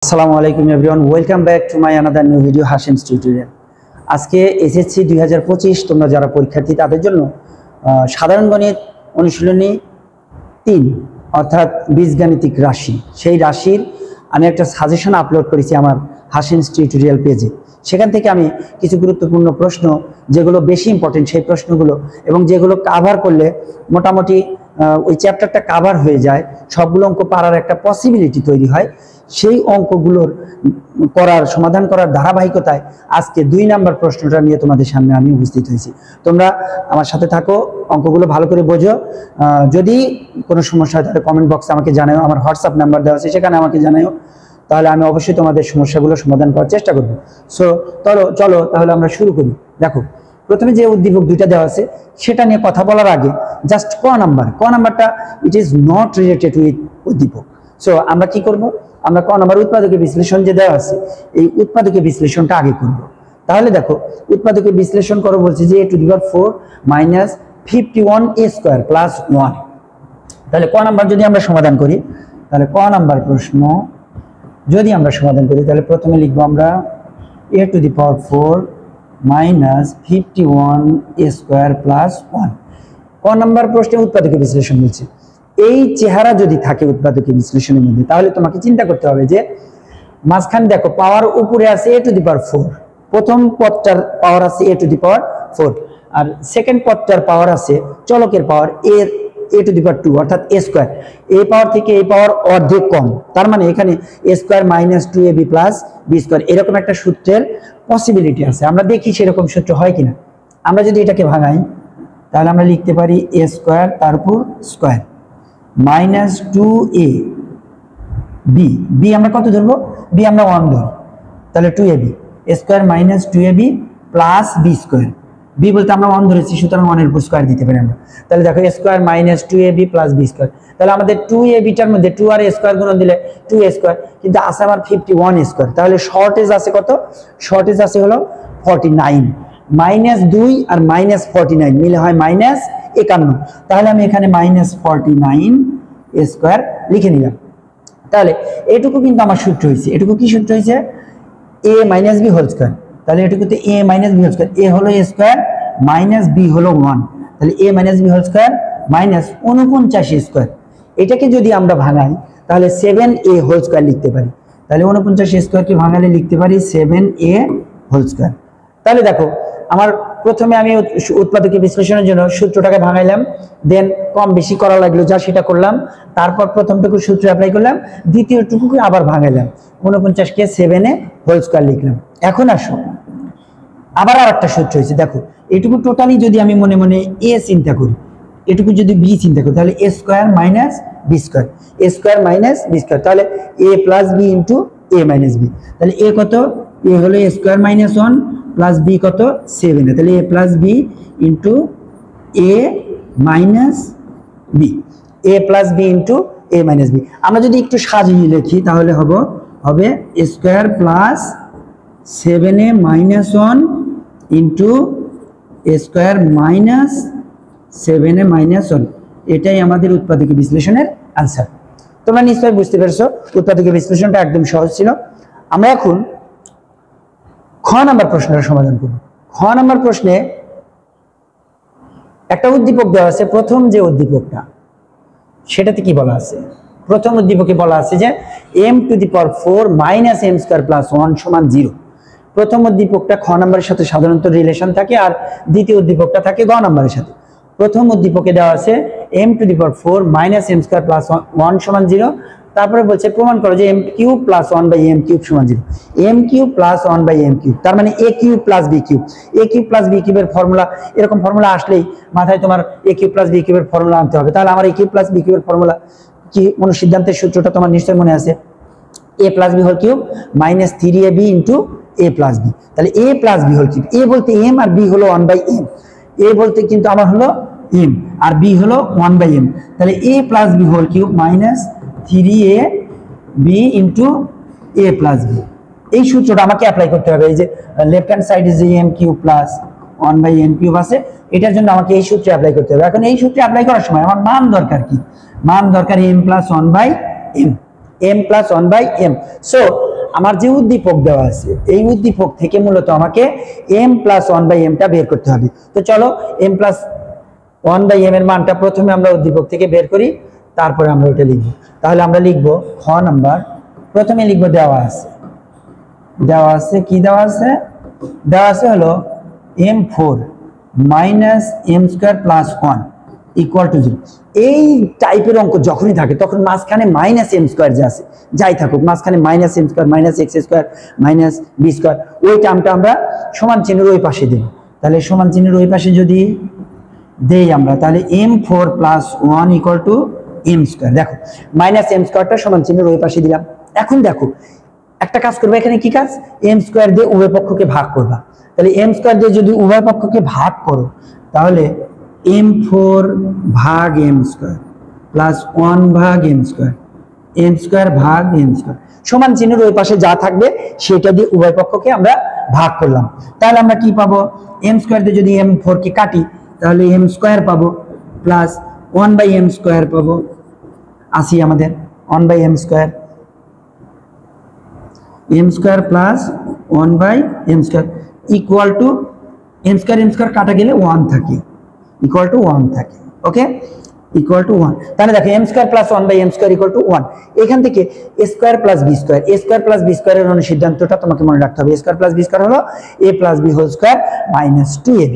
আসসালামু আলাইকুম everyone, welcome back to my another new video Hashim's tutorial. আজকে এসএসসি 2025 তোমরা যারা পরীক্ষার্থী তাদের জন্য সাধারণ গণিত অনুশীলনী 3 অর্থাৎ বীজগাণিতিক রাশি, সেই রাশির আমি একটা সাজেশন আপলোড করেছি আমার হাশিমস টিউটোরিয়াল পেজে। সেখান থেকে আমি কিছু গুরুত্বপূর্ণ প্রশ্ন যেগুলো বেশি ইম্পর্টেন্ট সেই প্রশ্নগুলো এবং যেগুলো কাভার করলে মোটামুটি ওই চ্যাপ্টারটা কাভার হয়ে যায়, সবগুলো অঙ্ক পারার একটা পসিবিলিটি তৈরি হয়, সেই অঙ্কগুলোর সমাধান করার ধারাবাহিকতায় আজকে 2 নাম্বার প্রশ্নটা নিয়ে তোমাদের সামনে আমি উপস্থিত হয়েছি। তোমরা আমার সাথে থাকো, অঙ্কগুলো ভালো করে বোঝো। যদি কোনো সমস্যা হয় তাহলে কমেন্ট বক্সে আমাকে জানাও, আমার হোয়াটসঅ্যাপ নাম্বার দেওয়া আছে সেখানে আমাকে জানাও, তাহলে আমি অবশ্যই তোমাদের সমস্যাগুলো সমাধান করার চেষ্টা করব। সো চলো তাহলে আমরা শুরু করি। দেখো, প্রথমে যে উদ্দীপক 2টা দেওয়া আছে সেটা নিয়ে কথা বলার আগে জাস্ট ক নাম্বারটা it is not related with উদ্দীপক। সো আমরা কি করব, আমরা ক নাম্বার উৎপাদকের বিশ্লেষণ যে দেওয়া আছে এই উৎপাদকের বিশ্লেষণটা আগে করব। তাহলে দেখো, উৎপাদকের বিশ্লেষণ করো বলছে যে a⁴ মাইনাস 51a² প্লাস 1। তাহলে ক নাম্বার যদি আমরা সমাধান করি, তাহলে ক নাম্বার প্রশ্ন যদি আমরা সমাধান করি তাহলে প্রথমে লিখবো আমরা a⁴ মাইনাস 51a² প্লাস 1। ক নাম্বার প্রশ্নে উৎপাদকের বিশ্লেষণ বলছে এই চেহারা যদি থাকে উৎপাদকের বিশ্লেষণের মধ্যে, তাহলে তোমাকে চিন্তা করতে হবে যে মাঝখানে দেখো পাওয়ার উপরে আছে a⁴, প্রথম পদটার পাওয়ার আছে a⁴, আর সেকেন্ড পদটার পাওয়ার আছে চলকের পাওয়ার a⁴ অর্থাৎ a²। এই পাওয়ার থেকে এই পাওয়ার অর্ধেক কম, তার মানে এখানে a² minus 2ab plus b², এরকম একটা সূত্রের পসিবিলিটি আছে। আমরা দেখি সেরকম সূত্র হয় কিনা। আমরা যদি এটাকে ভাঙাই তাহলে আমরা লিখতে পারি a² তার উপর স্কোয়ার মাইনাস 2ab, b আমরা কত ধরবো, b আমরা 1 ধরব, তাহলে 2ab a² minus 2ab plus b², b বলতে আমরা 1 ধরেছি সুতরাং 1 এর উপর স্কোয়ার দিতে পারি আমরা। তাহলে দেখো a² minus 2ab plus b², তাহলে আমাদের 2ab টার মধ্যে 2 আর a² গুণন দিলে 2a², কিন্তু আছে আমার 51a²। তাহলে শর্টেজ আছে কত, শর্টেজ আছে হলো 49, মাইনাস 2 আর মাইনাস 49 মিলে হয় মাইনাস 51। তাহলে আমি এখানে মাইনাস 49a² লিখে নিলাম। তাহলে এটুকু কিন্তু আমার সূত্র হয়েছে, এটুকু কি সূত্র হয়েছে, a minus b whole square. তাহলে এটুকুতে a minus b whole square, a হলো a² মাইনাস b হলো 1, তাহলে a minus b whole square minus 49a²। এটাকে যদি আমরা ভাঙাই তাহলে 7a হোল স্কোয়ার লিখতে পারি। তাহলে 49a² কে ভাঙালে লিখতে পারি 7a হোল স্কোয়ার। তাহলে দেখো, আমার প্রথমে আমি উৎপাদকের বিশ্লেষণের জন্য সূত্রটাকে ভাঙাইলাম, দেন কম বেশি করা লাগলো যা সেটা করলাম, তারপর প্রথমটুকু সূত্র অ্যাপ্লাই করলাম, দ্বিতীয়টুকুকে আবার ভাঙাইলাম, 49কে 7a হোল স্কোয়ার লিখলাম। এখন আসো আবার আরেকটা সূত্র হয়েছে, দেখো এটুকু টোটালি যদি আমি মনে মনে a চিন্তা করি, এটুকু যদি b চিন্তা করি, তাহলে a² minus b², a² minus b², তাহলে a plus b into a minus b। তাহলে a কত, a হলো a² মাইনাস 1 প্লাস b কত 7, তাহলে a plus b into a minus b, a plus b into a minus b। আমরা যদি একটু সাজিয়ে লিখি তাহলে হবে a² plus 7a minus 1 into a² minus 7a minus 1। এটাই আমাদের উৎপাদকের বিশ্লেষণের আনসার। তোমরা নিশ্চয়ই বুঝতে পেরেছো উৎপাদকের বিশ্লেষণটা একদম সহজ ছিল। আমরা এখন খ নাম্বার প্রশ্নের সমাধান করব। খ নাম্বার প্রশ্নে একটা উদ্দীপক দেওয়া আছে, প্রথম যে উদ্দীপকটা সেটাতে কি বলা আছে, প্রথম উদ্দীপকে বলা আছে যে m⁴ মাইনাস m² প্লাস 1 সমান 0। প্রথম উদ্দীপকটা খ নাম্বারের সাথে সাধারণত রিলেশন থাকে, আর দ্বিতীয় উদ্দীপকটা থাকে গ নাম্বারের সাথে। প্রথম উদ্দীপকে দেওয়া আছে m⁴ মাইনাস m² প্লাস 1 সমান 0। তারপরে বলছে প্রমাণ করো যে m³ প্লাস 1/m³ সমান 0। m³ প্লাস 1/m³, তার মানে a³ plus b³ plus b³ এর ফর্মুলা, এরকম ফর্মুলা আসলেই মাথায় তোমার a³ প্লাস b³ এর ফর্মুলা আনতে হবে। তাহলে আমার a³ প্লাস b³ এর ফর্মুলা কি, অনুসিদ্ধান্তের সূত্রটা তোমার নিশ্চয়ই মনে আছে, a plus b whole cube minus 3ab into a plus b। তাহলে a plus b whole cube, a বলতে m আর b হলো 1/m, a বলতে কিন্তু আমার হলো m আর b হলো 1/m, তাহলে a plus b whole cube minus 3ab into a plus b। এই সূত্রটা আমাকে অ্যাপ্লাই করতে হবে। এই যে লেফট হ্যান্ড সাইডে যে m³ প্লাস 1/m³ আছে, এটার জন্য আমাকে এই সূত্রে অ্যাপ্লাই করতে হবে। এখন এই সূত্রে অ্যাপ্লাই করার সময় আমার মান দরকার কি, মান দরকার m plus 1/m, m plus 1/m। So আমার যে উদ্দীপক দেওয়া আছে এই উদ্দীপক থেকে মূলত আমাকে m+1/m বের করতে হবে। তো চলো m+1/m এর মানটা প্রথমে আমরা উদ্দীপক থেকে বের করি, তারপরে আমরা ওটা লিখব। তাহলে আমরা লিখব খ নাম্বার, প্রথমে লিখব দেওয়া আছে কি দেওয়া আছে হলো m4 - m² + 1 = 0। এই টাইপের অঙ্ক যখনই থাকে তখন মাঝখানে -m² যে আছে যাই থাকুক, মাঝখানে -m² -x² -b² ওই টার্মটা আমরা সমান চিহ্নের ওই পাশে দেব। তাহলে সমান চিহ্নের ওই পাশে যদি দেই আমরা, তাহলে m4 + 1 = m²। দেখো -m² সমান চিহ্নের ওই পাশে দিলাম। এখন দেখো একটা কাজ করবে, এখানে কি কাজ, m² দিয়ে উভয় পক্ষকে ভাগ করবা। তাহলে m² দিয়ে যদি উভয় পক্ষকে ভাগ করো তাহলে m4 ভাগ m² + 1 ভাগ m² ভাগ m² সমান চিহ্নের ওই পাশে যা থাকবে সেটা দিয়ে উভয় পক্ষকে আমরা ভাগ করলাম। তাহলে আমরা কি পাবো, m² দিয়ে যদি m4 কে কাটি তাহলে m² পাবো প্লাস 1/m² পাবো, আসি আমাদের 1/m² m² plus 1/m² equal to m² কাটা গেলে 1 থাকে, ইকুয়াল টু 1 থাকে। ওকে, ইকুয়াল টু 1। তাহলে দেখো m² plus 1/m² equal to 1। এখান থেকে a² + b² এর অনুসিদ্ধান্তটা তোমাকে মনে রাখতে হবে। a² + b² হলো a + b² - 2ab।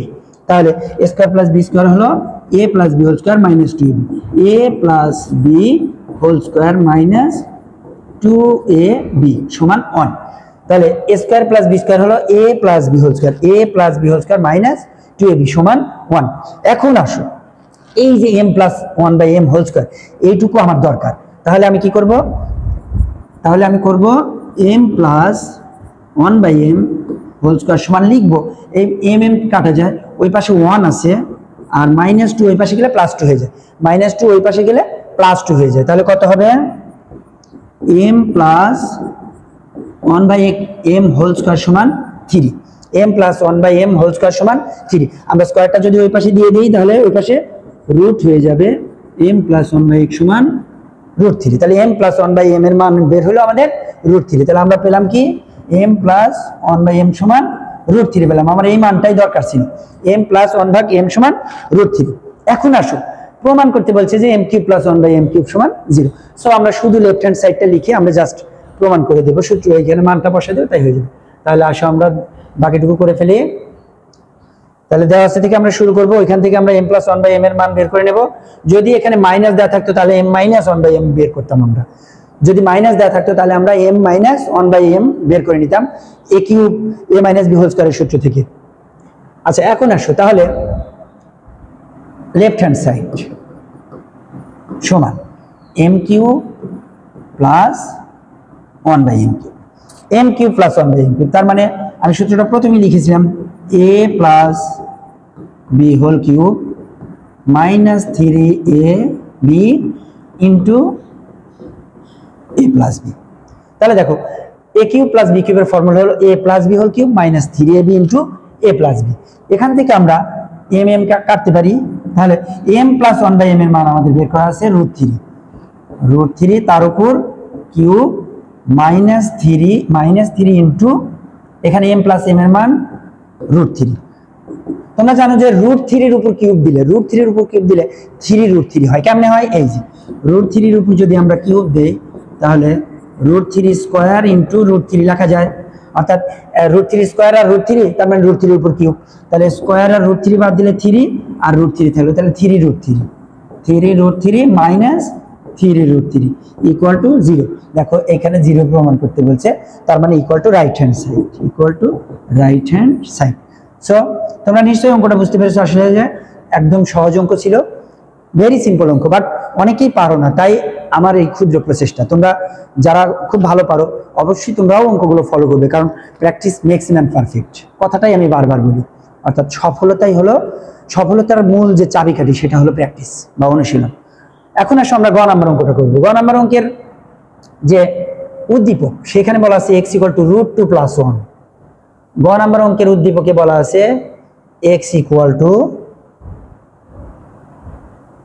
তাহলে a² + b² হলো a + b² - 2ab, a + b² - 2ab সমান 1। তাহলে a² + b² হলো a + b² - 2ab সমান 1। এখন আসো এই যে m+1/m² এইটুকু আমার দরকার। তাহলে আমি কি করব, তাহলে আমি করব m+1/m² সমান লিখব, এই m কাটা যায়, ওই পাশে 1 আছে আর -2 ওই পাশে গেলে +2 হয়ে যায়, -2 ওই পাশে গেলে +2 হয়ে যায়। তাহলে কত হবে, m+1/m² সমান 3, m+1/m² সমান 3। আমরা স্কয়ারটা যদি ওই পাশে দিয়ে দিই তাহলে ওই পাশে রুট হয়ে যাবে, m+1/x সমান √3। তাহলে m+1/m এর মান বের হলো আমাদের √3। তাহলে আমরা পেলাম কি, m+1/m সমান √3 পেলাম। আমার এই মানটাই দরকার ছিল, m+1/m সমান √3। এখন আসো প্রমাণ করতে বলছে যে m³ + 1/m³ সমান 0। সো আমরা শুধু লেফট হ্যান্ড সাইডটা লিখে আমরা জাস্ট প্রমাণ করে দেবো, সূত্র এখানে মানটা বসে দেবো, তাই হয়ে যাবে। তাহলে আসো আমরা বাকিটুকু করে ফেলি। তাহলে দেওয়া আছে থেকে আমরা শুরু করব, ওইখান থেকে আমরা m+1/m এর মান বের করে নেব। যদি এখানে মাইনাস দেওয়া থাকতো তাহলে m-1/m বের করতাম আমরা, যদি মাইনাস দেওয়া থাকতো তাহলে আমরা m-1/m বের করে নিতাম a³ a - b² এর সূত্র থেকে। আচ্ছা এখন আসো তাহলে লেফট হ্যান্ড সাইড সমান m³ + 1/m³, m³ + 1/m³। তার মানে আমি সূত্রটা প্রথমে লিখেছিলাম a + b³ - 3ab * a + b। তাহলে দেখো a³ + b³ এর ফর্মুলা হলো a + b³ - 3ab * a + b। এখান থেকে আমরা m কাটতে পারি, তাহলে m+1/m এর মান আমাদের বের করা আছে √3, তার উপর কিউব -3 ইন্টু এখানে m+m এর মান √3। তোমরা জানো যে √3 এর উপর কিউব দিলে 3 হয়। কেমনে হয়, এই যে √3 এর উপর যদি আমরা কিউব দেই তাহলে √3² ইন্টু √3 লেখা যায়, অর্থাৎ √3² আর √3 তার মানে √3 এর উপর কিউব। তাহলে স্কয়ার আর √3 বাদ দিলে 3 আর √3 থাকলো, তাহলে 3√3 -3√3 = 0। দেখো এখানে 0 প্রমাণ করতে বলছে, তার মানে equal to right hand side, so তোমরা নিশ্চয়ই অঙ্কটা বুঝতে পেরেছো। আসলে যে একদম সহজ অঙ্ক ছিল, ভেরি সিম্পল অঙ্ক, বাট অনেকেই পারো না, তাই আমার এই ক্ষুদ্র প্রচেষ্টা। তোমরা যারা খুব ভালো পারো অবশ্যই তোমরাও অঙ্কগুলো ফলো করবে, কারণ প্র্যাকটিস মেক্স ম্যান পারফেক্ট, কথাটাই আমি বারবার বলি। অর্থাৎ সফলতার মূল যে চাবিকাঠি সেটা হলো প্র্যাকটিস বা অনুশীলন। এখন আসো আমরা গ নাম্বার অঙ্কটা করবো। গ নাম্বার অঙ্কের যে উদ্দীপক সেখানে বলা আছে x = √2 + 1। গ নাম্বার অঙ্কের উদ্দীপকে বলা আছে x =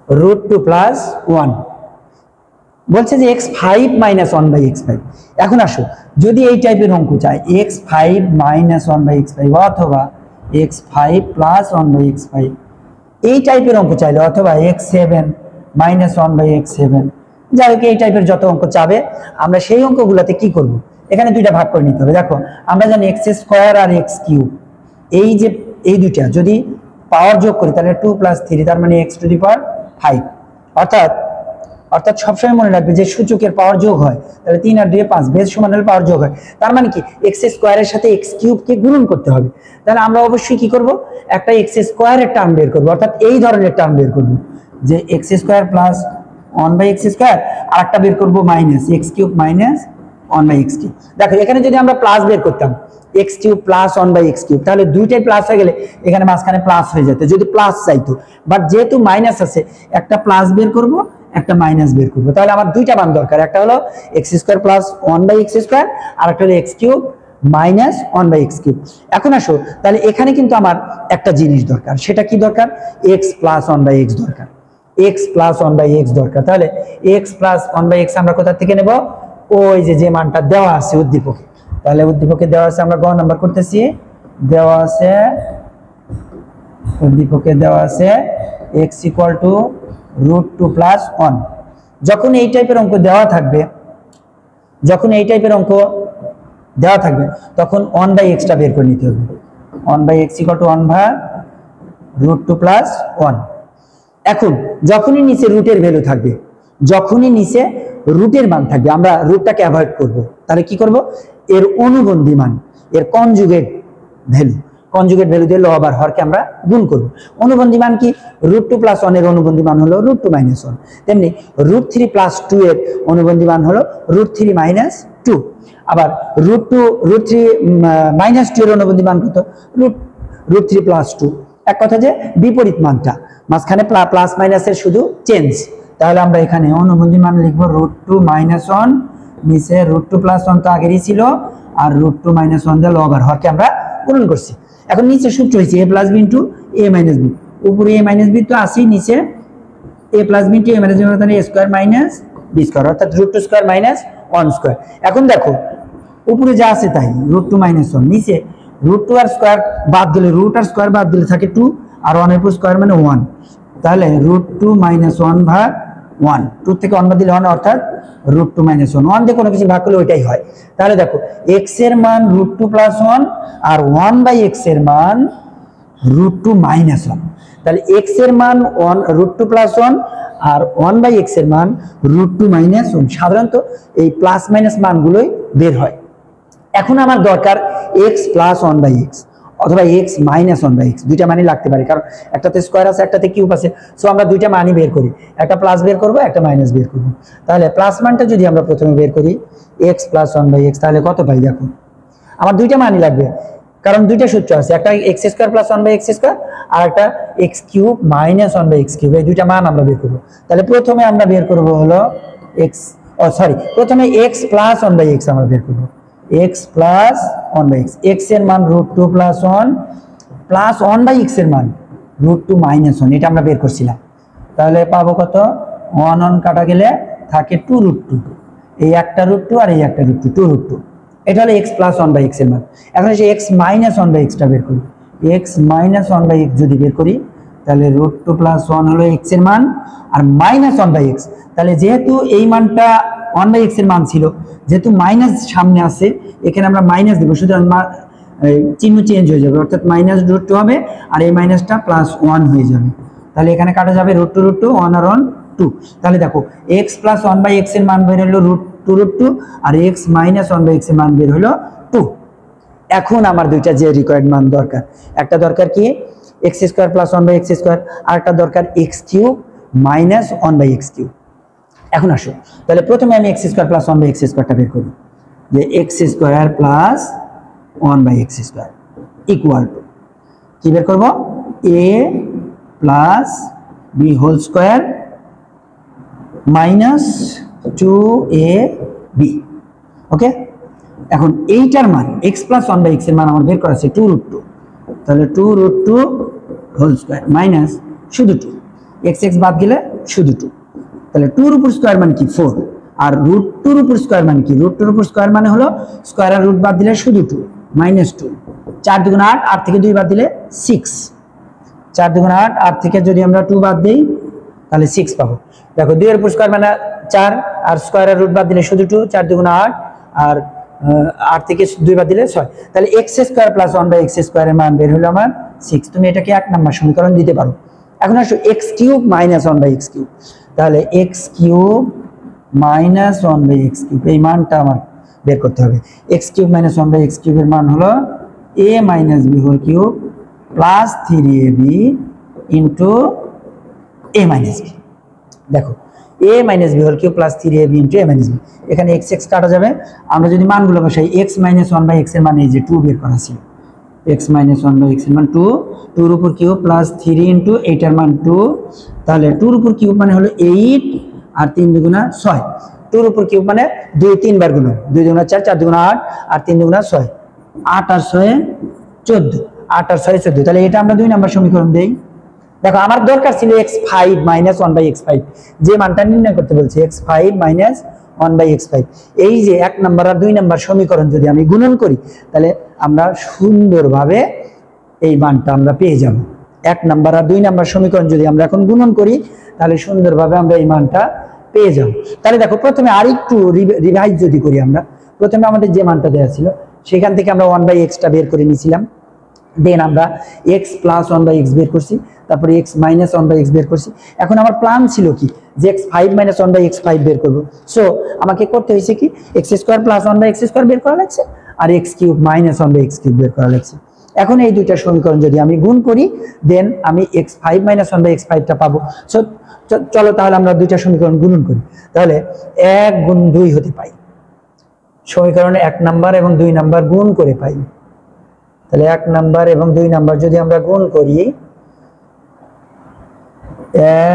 √2 + 1। বলছে যে x5 - 1/x5। এখন আসো, যদি এই টাইপের অঙ্ক চাই x5 - 1/x5 অথবা x5 + 1/x5, এই টাইপের অঙ্ক চাইলে, অথবা x7 - 1/x7, যাই হোক এই টাইপের যত অঙ্ক চাবে আমরা সেই অঙ্কগুলোতে কি করব, এখানে দুইটা ভাগ করে নিতে হবে। দেখো আমরা জানি x² আর x3, এই দুইটা যদি পাওয়ার যোগ করি তাহলে 2 + 3, তার মানে x⁵, অর্থাৎ সবসময় মনে রাখবে যে সূচকের পাওয়ার যোগ হয়, তাহলে 3 আর 2 5, বেস সমান হলে পাওয়ার যোগ হয়, তার মানে কি x² এর সাথে x³ কে গুণন করতে হবে। তাহলে আমরা অবশ্যই কি করব, একটা x² এর টার্ম বের করব, অর্থাৎ এই ধরনের টার্ম বের করব যে x² + 1/x², আর একটা বের করব -x³ - 1/x³। দেখো এখানে যদি আমরা প্লাস বের করতাম x³ + 1/x³, তাহলে দুইটাই প্লাস হয়ে গেলে এখানে মাঝখানে প্লাস হয়ে যেত যদি প্লাস চাইতো, বাট যেহেতু মাইনাস আছে একটা প্লাস বের করব, একটা মাইনাস বের করব। তাহলে আমার দুইটা মান দরকার, একটা হলো x² + 1/x², আর একটা হলো x³ - 1/x³। এখন আসো, তাহলে এখানে কিন্তু আমার একটা জিনিস দরকার, সেটা কি দরকার, x + 1/x দরকার, x + 1/x দরকার। তাহলে x + 1/x আমরা কোথা থেকে নেব, ওই যে মানটা দেওয়া আছে উদ্দীপকে। তাহলে উদ্দীপকে দেওয়া আছে, আমরা গ নাম্বার করতেছি, দেওয়া আছে উদ্দীপকে দেওয়া আছে x = √2 + 1। যখন এই টাইপের অঙ্ক দেওয়া থাকবে, তখন 1/x বের করে নিতে হবে। 1/x = 1/√2 + 1। এখন যখনই নিচে রুটের ভ্যালু থাকবে, যখনই নিচে রুটের মান থাকবে, আমরা রুটটাকে অ্যাভয়েড করব। তাহলে কি করব, এর অনুবন্ধী মান, এর কনজুগেট ভ্যালু দিয়ে লব আর হরকে আমরা গুণ করব। অনুবন্ধী মান কি, √2 + 1 এর অনুবন্ধী মান হলো √2 - 1, তেমনি √3 + 2 এর অনুবন্ধী মান হলো √3 - 2, আবার √3 - 2 এর অনুবন্ধী মান কত, √3 + 2। এক কথা যে বিপরীত মানটা, মাঝখানে প্লাস মাইনাসের শুধু চেঞ্জ। তাহলে আমরা এখানে অনুবন্ধী মান লিখবো √2 - 1, নিচে √2 + 1 তো আগেরই ছিল, আর √2 - 1 দিয়ে লব আর হরকে আমরা গুণন করছি। এখন নিচে সূত্র হয়েছে a + b * a - b, উপরে a - b তো আসি, নিচে a + b * a - b মানে a² - b², অর্থাৎ √2² - 1²। এখন দেখো উপরে যা আছে তাই, √2 - 1, নিচে √2 আর স্কয়ার বাদ দিলে, √2 আর স্কয়ার বাদ দিলে থাকে 2, আর 1 এর উপর স্কয়ার মানে 1, তাহলে √2 - 1/1, 2 থেকে 1 বাদ দিলে 1, অর্থাৎ √2 - 1, 1 দিয়ে কোনো কিছু ভাগ করলে ওইটাই হয়। তাহলে দেখো x এর মান √2 + 1, আর 1/x এর মান √2 - 1। তাহলে x এর মান √2 + 1, আর 1/x এর মান √2 - 1। সাধারণত এই প্লাস মাইনাস মানগুলোই বের হয়। এখন আমার দরকার x + 1/x অথবা x - 1/x, দুইটা মানই লাগতে পারে, কারণ একটাতে স্কয়ার আছে, একটাতে কিউব আছে। সো আমরা দুইটা মানই বের করি, একটা প্লাস বের করব, একটা মাইনাস বের করব। তাহলে প্লাস মানটা যদি আমরা প্রথমে বের করি x + 1/x, তাহলে কত পাই, দেখো আমার দুইটা মানই লাগবে, কারণ দুইটা সূত্র আছে, একটা x² + 1/x², আর একটা x³ - 1/x³, এই দুইটা মান আমরা বের করব। তাহলে প্রথমে আমরা বের করব হলো প্রথমে x + 1/x আমরা বের করব, x + 1/x, x এর মান √2 + 1 প্লাস 1/x এর মান √2 - 1, এটা আমরা বের করছিলাম। তাহলে পাবো কত, 1 কাটা গেলে থাকে 2√2, এই একটা √2 আর এই একটা √2, 2√2, এটা হলো x + 1/x এর মান। এখন এসে x - 1/x টা বের করি, x - 1/x যদি বের করি, তাহলে √2 + 1 হলো x এর মান, আর -1/x, তাহলে যেহেতু এই মানটা 1/x এর মান ছিল, যেহেতু মাইনাস সামনে আছে, এখানে আমরা মাইনাস দেব, সুতরাং চিহ্ন চেঞ্জ হয়ে যাবে, অর্থাৎ -√2 হবে, আর এই মাইনাসটা +1 হয়ে যাবে। তাহলে এখানে কাটা যাবে √2, 1 আর 1 2। তাহলে দেখো x + 1/x এর মান বের হলো √2, আর x - 1/x এর মান বের হলো 2। এখন আমার দুইটা যে রিকোয়ার্ড মান দরকার, একটা দরকার কি x² + 1/x², আর একটা দরকার x³ - 1/x³। এখন আসো, তাহলে প্রথমে আমি x² + 1/x² বের করি, যে x² + 1/x² ইকুয়াল টু কি বের করব, a + b² - 2ab। ওকে, এখন এইটার মান x + 1/x এর মান আমার বের করা আছে 2√2, তাহলে 2√2² মাইনাস শুধু 2, x বাদ গেলে শুধু 2, তাহলে 2 এর উপর স্কয়ার মানে কি 4, আর রুট টুর উপর স্কোয়ার মানে কি? রুট টুর উপর স্কোয়ার মানে হলো স্কোয়ার আর রুট বাদ দিলে শুধু 2 -2, 4 দুগুণ 8, 8 থেকে 2 বাদ দিলে 6, 4 দুগুণ 8, 8 থেকে যদি আমরা 2 বাদ দিই তাহলে 6 পাবো। দেখো 2 এর উপর স্কোয়ার মানে 4 আর স্কোয়ার আর রুট বাদ দিলে শুধু 2, 4 দুগুণ 8 আর 8 থেকে 2 বাদ দিলে 6, তাহলে x² + 1/x² এর মান বের হলো আমার 6। তুমি এটাকে 1 নম্বর সমীকরণ দিতে পারো। এখন আসো x³ - 1/x³, তাহলে x³ - 1/x³ এই মানটা আমার বের করতে হবে। x³ - 1/x³ এর মান হলো a - b³ + 3ab * a - b। দেখো a - b³ + 3ab * a - b, এখানে x কাটা যাবে। আমরা যদি মানগুলো বসাই, x - 1/x এর মান এই যে 2 বের করা ছিল, x - 1/x এর মান 2, 2 এর উপর কিউব প্লাস 3 * 8 এর মান 2, তাহলে 2 এর উপর কিউব মানে হলো 8 আর 3 দুগুণা 6, 2 এর উপর কিউব মানে 2 3 বার গুণ, 2 দুগুণা 4, 4 দুগুণা 8 আর 3 দুগুণা 6, 8 আর 6 14, 8 আর 6 14, তাহলে এটা আমরা 2 নম্বর সমীকরণ দেই। দেখো আমার দরকার ছিল x5 - 1/x5, যে মানটা নির্ণয় করতে বলছে x5 - 1/x5। এই যে 1 নম্বর আর 2 নম্বর সমীকরণ যদি আমি গুণন করি তাহলে আমরা সুন্দরভাবে এই মানটা আমরা পেয়ে যাব। 1 নম্বর আর 2 নম্বর সমীকরণ যদি আমরা এখন গুণন করি তাহলে সুন্দরভাবে আমরা এই মানটা পেয়ে যাব। তাহলে দেখো প্রথমে আরেকটু রিভাইজ যদি করি, আমরা প্রথমে আমাদের যে মানটা দেওয়া ছিল সেখান থেকে আমরা 1/xটা বের করে নিয়েছিলাম, দেন আমরা x + 1/x বের করছি, তারপরে x - 1/x বের করছি। এখন আমার প্ল্যান ছিল কি যে x5 - 1/x5 বের করব। সো আমাকে করতে হয়েছে কি x² + 1/x² বের করা লাগছে আর x³ - 1/x³ বের করা লাগছে। এখন এই দুইটা সমীকরণ যদি আমি গুণ করি দেন আমি x5 - 1/x5টা পাবো। সো চলো তাহলে আমরা দুইটা সমীকরণ গুণন করি, তাহলে 1 গুণ 2 হতে পাই, সমীকরণে 1 নাম্বার এবং 2 নাম্বার গুণ করে পাই। তাহলে 1 নাম্বার এবং 2 নাম্বার যদি আমরা গুণ করি,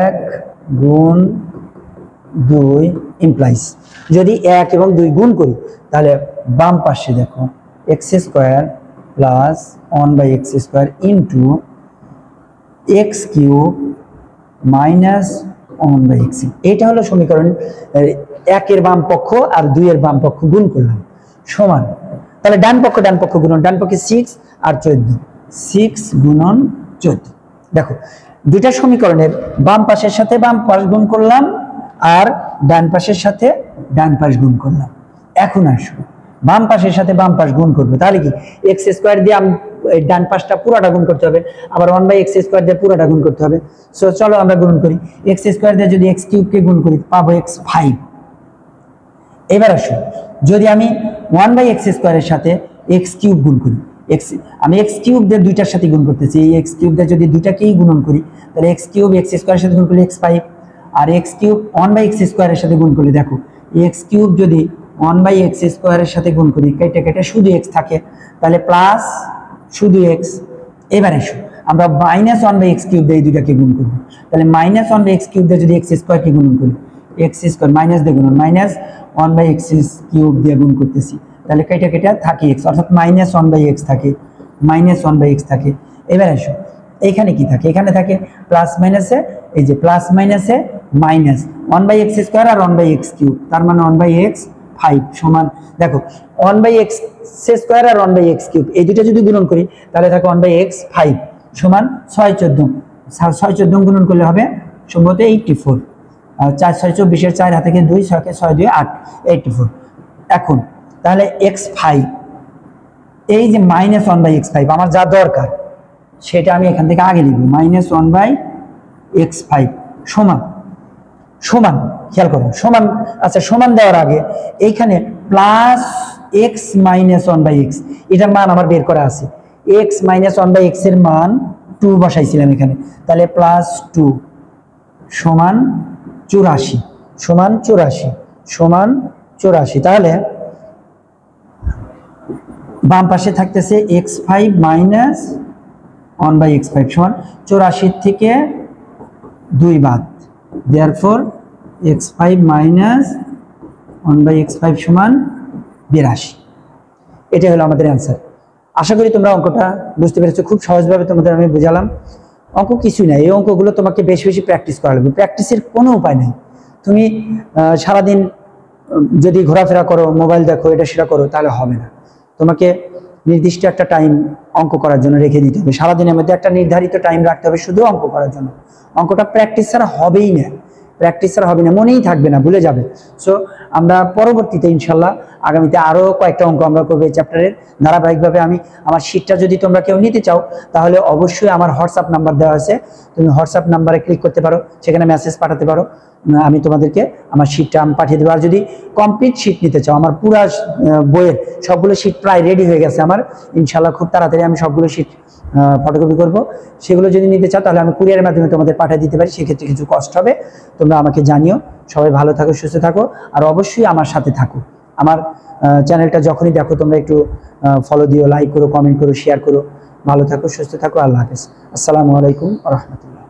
1 গুণ 2 ইমপ্লাইজ যদি 1 এবং 2 গুণ করি তাহলে বাম পাশে দেখো x² + 1/x² into x³ - 1/x। এটা হলো সমীকরণ। 1 এর বাম পক্ষ আর 2 এর বাম পক্ষ গুণ করলাম সমান, তাহলে ডান পক্ষ গুণন, ডান পক্ষে 6 আর 14, 6 গুণন 14। দেখো দুইটা সমীকরণের বাম পাশের সাথে বাম পাশ গুণ করলাম আর ডান পাশের সাথে ডান পাশ গুণ করলাম। এখন আসো বাম পাশের সাথে বাম পাশ গুণ করবো, তাহলে কি x² দিয়ে ডান পাশটা পুরোটা গুণ করতে হবে, আবার 1/x² দিয়ে পুরোটা গুণ করতে হবে। সো চলো আমরা গুণ করি, x² দিয়ে যদি x³ কে গুণ করি পাবো x5। এবার আসো যদি আমি 1/x² এর সাথে x³ গুণ করি, আমি x³ দিয়ে দুইটার সাথে গুণ করতেছি, এই x³ দিয়ে যদি দুইটাকেই গুণন করি তাহলে x³ x² এর সাথে গুণ করলে x5 আর x³ 1/x² এর সাথে গুণ করলে দেখো x³ যদি 1/x² এর সাথে গুণ করি কেটে কেটে শুধু x থাকে, তাহলে প্লাস শুধু x। এবার এসো আমরা -1/x³ দিয়ে দুইটাকে গুণ করব, তাহলে -1/x³ দিয়ে যদি x² কে গুণ করি, x² মাইনাস দিয়ে গুণ, -1/x³ দিয়ে গুণ করতেছি, তাহলে কেটে কেটে থাকে x, অর্থাৎ -1/x থাকে, -1/x থাকে। এবার এসো এখানে কি থাকে, এখানে থাকে প্লাস মাইনাসে, এই যে প্লাস মাইনাসে মাইনাস 1/x² আর 1/x³, তার মানে 1/x5 সমান, দেখো 1/x² আর 1/x³ এই দুটো যদি গুণন করি তাহলে থাকে 1/x5 সমান 6 14 গুণন করলে হবে সম্ভবত 84, 4 6 24 4 হাতে 2 6 6 2 8 84। এখন তাহলে x5 এই যে -1/x5 আমার যা দরকার সেটা আমি এখান থেকে আগে লিখব, -1/x5 সমান সমান, খেয়াল করো সমান। আচ্ছা সমান দেওয়ার আগে এইখানে প্লাস x - 1/x এটার মান আমার বের করা আছে, x - 1/x এর মান 2 বসাইছিলাম এখানে, তাহলে +2 সমান 84 সমান 84 সমান 84। তাহলে বাম পাশে থাকতেছে x5 - 1/x5 সমান 84 থেকে 2 বাদ, therefore x5 - 1/x5 সমান 82। এটা হলো আমাদের অ্যান্সার। আশা করি তোমরা অঙ্কটা বুঝতে পেরেছো, খুব সহজভাবে তোমাদের আমি বোঝালাম। অঙ্ক কিছুই না, এই অঙ্কগুলো তোমাকে বেশি বেশি প্র্যাকটিস করা লাগবে, প্র্যাকটিসের কোনো উপায় নেই। তুমি সারাদিন যদি ঘোরাফেরা করো, মোবাইল দেখো, এটা সেটা করো, তাহলে হবে না। তোমাকে নির্দিষ্ট একটা টাইম অঙ্ক করার জন্য রেখে দিতে হবে। সারাদিনের মধ্যে একটা নির্ধারিত টাইম রাখতে হবে শুধু অঙ্ক করার জন্য। অঙ্কটা প্র্যাকটিস ছাড়া হবেই না, প্র্যাকটিস ছাড়া হবে না, মনেই থাকবে না, ভুলে যাবে। সো আমরা পরবর্তীতে ইনশাল্লাহ আগামীতে আরও কয়েকটা অঙ্ক আমরা করবো এই চ্যাপ্টারের ধারাবাহিকভাবে। আমার শীটটা যদি তোমরা কেউ নিতে চাও তাহলে অবশ্যই আমার হোয়াটসঅ্যাপ নাম্বার দেওয়া আছে, তুমি হোয়াটসঅ্যাপ নাম্বারে ক্লিক করতে পারো, সেখানে মেসেজ পাঠাতে পারো, আমি তোমাদেরকে আমার শীটটা পাঠিয়ে দেবো। আর যদি কমপ্লিট শীট নিতে চাও, আমার পুরা বইয়ের সবগুলো শীট প্রায় রেডি হয়ে গেছে আমার, ইনশাল্লাহ খুব তাড়াতাড়ি আমি সবগুলো শীট ফটোকপি করব। সেগুলো যদি নিতে চাও তাহলে আমি কুরিয়ারের মাধ্যমে তোমাদের পাঠিয়ে দিতে পারি, সেক্ষেত্রে কিছু কষ্ট হবে, তোমরা আমাকে জানিও। সবাই ভালো থাকো, সুস্থ থাকো, আর অবশ্যই আমার সাথে থাকো। আমার চ্যানেলটা যখনই দেখো তোমরা একটু ফলো দিও, লাইক করো, কমেন্ট করো, শেয়ার করো। ভালো থাকো, সুস্থ থাকো, আল্লাহ হাফেজ। আসসালামু আলাইকুম ওয়া রাহমাতুল্লাহ।